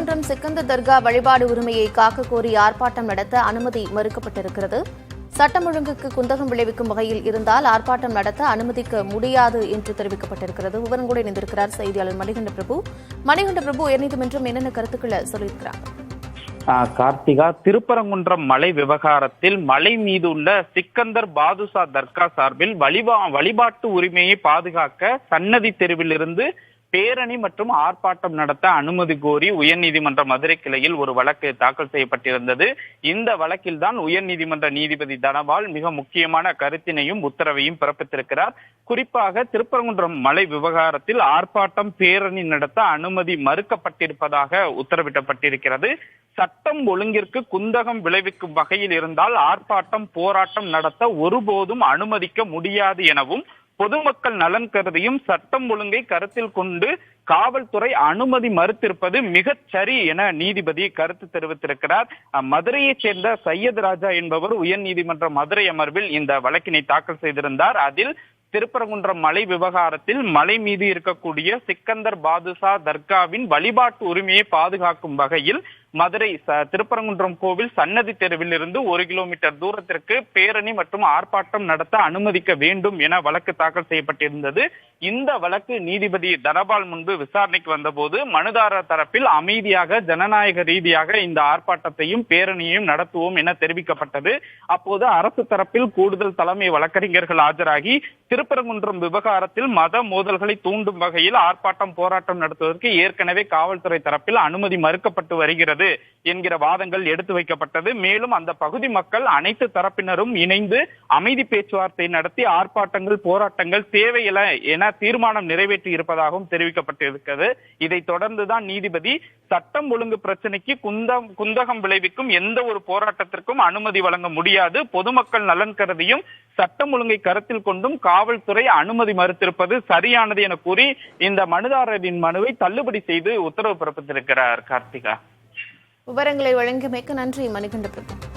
திருப்பரங்குன்றம் சிக்கந்தர் தர்கா வழிபாடு உரிமையை காக்க கோரி ஆர்ப்பாட்டம் நடத்த அனுமதி மறுக்கப்பட்டிருக்கிறது. சட்டம் ஒழுங்குக்கு குந்தகம் விளைவிக்கும் வகையில் இருந்தால் ஆர்ப்பாட்டம் நடத்த அனுமதிக்க முடியாது என்று தெரிவிக்கப்பட்டிருக்கிறது. விவரங்களோடு இணைந்திருக்கிறார் செய்தியாளர் மணிகண்ட பிரபு. உயர்நீதிமன்றம் என்னென்ன கருத்துக்களை சொல்லியிருக்கிறாங்க? கார்த்திகா, திருப்பரங்குன்றம் மலை விவகாரத்தில் மலை மீது உள்ள சிக்கந்தர் பாதுஷா தர்கா சார்பில் வழிபாட்டு உரிமையை பாதுகாக்க சன்னதி தெருவில் இருந்து பேரணி மற்றும் ஆர்ப்பாட்டம் நடத்த அனுமதி கோரி உயர்நீதிமன்ற மதுரை கிளையில் ஒரு வழக்கு தாக்கல் செய்யப்பட்டிருந்தது. இந்த வழக்கில் தான் உயர்நீதிமன்ற நீதிபதி தனபால் மிக முக்கியமான கருத்தினையும் உத்தரவையும் பிறப்பித்திருக்கிறார். குறிப்பாக திருப்பரங்குன்றம் மலை விவகாரத்தில் ஆர்ப்பாட்டம் பேரணி நடத்த அனுமதி மறுக்கப்பட்டிருப்பதாக உத்தரவிடப்பட்டிருக்கிறது. சட்டம் ஒழுங்கிற்கு குந்தகம் விளைவிக்கும் வகையில் இருந்தால் ஆர்ப்பாட்டம் போராட்டம் நடத்த ஒருபோதும் அனுமதிக்க முடியாது எனவும், பொதுமக்கள் நலன் கருதியும் சட்டம் ஒழுங்கை கருத்தில் கொண்டு காவல்துறை அனுமதி மறுத்திருப்பது மிகச் சரி என நீதிபதி கருத்து தெரிவித்திருக்கிறார். மதுரையைச் சேர்ந்த சையத் ராஜா என்பவர் உயர்நீதிமன்ற மதுரை அமர்வில் இந்த வழக்கினை தாக்கல் செய்திருந்தார். அதில் திருப்பரங்குன்றம் மலை விவகாரத்தில் மலை மீது இருக்கக்கூடிய சிக்கந்தர் பாதுஷா தர்காவின் வழிபாட்டு உரிமையை பாதுகாக்கும் வகையில் மதுரை திருப்பரங்குன்றம் கோவில் சன்னதி தெருவில் இருந்து 1 கிலோமீட்டர் தூரத்திற்கு பேரணி மற்றும் ஆர்ப்பாட்டம் நடத்த அனுமதிக்க வேண்டும் என வழக்கு தாக்கல் செய்யப்பட்டிருந்தது. இந்த வழக்கு நீதிபதி தனபால் முன்பு விசாரணைக்கு வந்தபோது மனுதாரர் தரப்பில் அமைதியாக ஜனநாயக ரீதியாக இந்த ஆர்ப்பாட்டத்தையும் பேரணியையும் நடத்துவோம் என தெரிவிக்கப்பட்டது. அப்போது அரசு தரப்பில் கூடுதல் தலைமை வழக்கறிஞர்கள் ஆஜராகி திருப்பரங்குன்றம் விவகாரத்தில் மத மோதல்களை தூண்டும் வகையில் ஆர்ப்பாட்டம் போராட்டம் நடத்துவதற்கு ஏற்கனவே காவல்துறை தரப்பில் அனுமதி மறுக்கப்பட்டு வருகிறது என்கிற வாதங்கள் எடுத்து வைக்கப்பட்டது. மேலும் அந்த பகுதி மக்கள் அனைத்து தரப்பினரும் இணைந்து அமைதி பேச்சுவார்த்தை நடத்தி ஆர்ப்பாட்டங்கள் போராட்டங்கள் தேவையில்லை என தீர்மானம் நிறைவேற்றி இருப்பதாகவும் தெரிவிக்கப்பட்டிருக்கிறது. இதை தொடர்ந்துதான் நீதிபதி சட்டம் ஒழுங்கு பிரச்சனைக்கு குந்தகம் விளைவிக்கும் எந்த ஒரு போராட்டத்திற்கும் அனுமதி வழங்க முடியாது, பொதுமக்கள் நலன் கருதியும் சட்டம் ஒழுங்கை கருத்தில் கொண்டும் காவல்துறை அனுமதி மறுத்திருப்பது சரியானது என கூறி இந்த மனுதாரரின் மனுவை தள்ளுபடி செய்து உத்தரவு பிறப்பித்திருக்கிறார். கார்த்திகா, விவரங்களை வழங்கியமைக்கு நன்றி மணிகண்ட பிரபு.